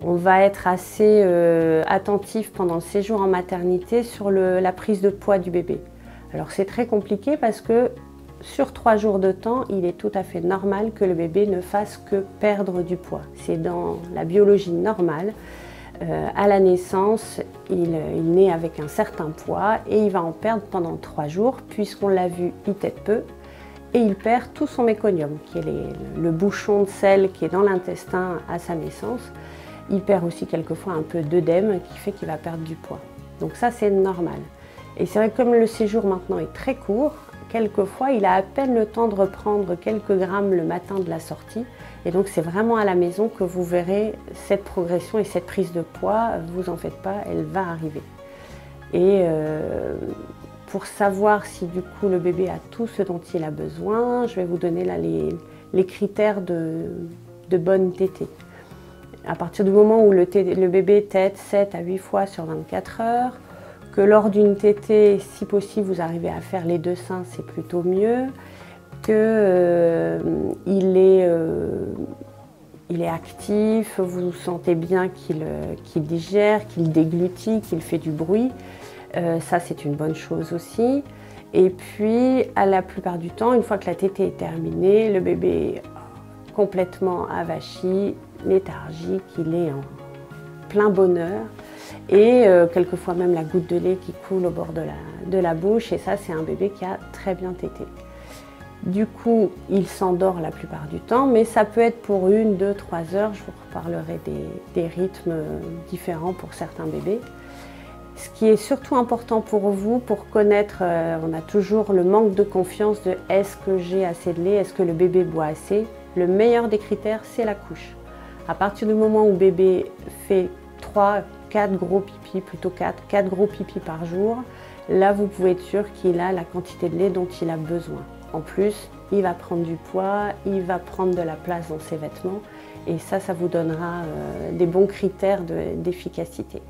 On va être assez attentif pendant le séjour en maternité sur la prise de poids du bébé. Alors c'est très compliqué parce que sur 3 jours de temps, il est tout à fait normal que le bébé ne fasse que perdre du poids. C'est dans la biologie normale. À la naissance, il naît avec un certain poids et il va en perdre pendant 3 jours puisqu'on l'a vu, il tète peu et il perd tout son méconium, qui est le bouchon de sel qui est dans l'intestin à sa naissance. Il perd aussi quelquefois un peu d'œdème qui fait qu'il va perdre du poids. Donc ça, c'est normal. Et c'est vrai que comme le séjour maintenant est très court, quelquefois il a à peine le temps de reprendre quelques grammes le matin de la sortie. Et donc c'est vraiment à la maison que vous verrez cette progression et cette prise de poids. Vous en faites pas, elle va arriver. Et pour savoir si du coup le bébé a tout ce dont il a besoin, je vais vous donner là les critères de bonne tétée. À partir du moment où le bébé tète 7 à 8 fois sur 24 heures, que lors d'une tétée, si possible, vous arrivez à faire les 2 seins, c'est plutôt mieux, qu'il est actif, vous sentez bien qu'il digère, qu'il déglutit, qu'il fait du bruit, ça c'est une bonne chose aussi. Et puis, à la plupart du temps, une fois que la tétée est terminée, le bébé est complètement avachi, léthargique, il est en plein bonheur et quelquefois même la goutte de lait qui coule au bord de la bouche, et ça c'est un bébé qui a très bien tété. Du coup, il s'endort la plupart du temps, mais ça peut être pour 1, 2, 3 heures. Je vous reparlerai des rythmes différents pour certains bébés. Ce qui est surtout important pour vous, pour connaître, on a toujours le manque de confiance de est-ce que j'ai assez de lait, est-ce que le bébé boit assez. Le meilleur des critères, c'est la couche. À partir du moment où bébé fait 3, 4 gros pipis, plutôt 4 gros pipis par jour, là vous pouvez être sûr qu'il a la quantité de lait dont il a besoin. En plus, il va prendre du poids, il va prendre de la place dans ses vêtements et ça vous donnera des bons critères d'efficacité.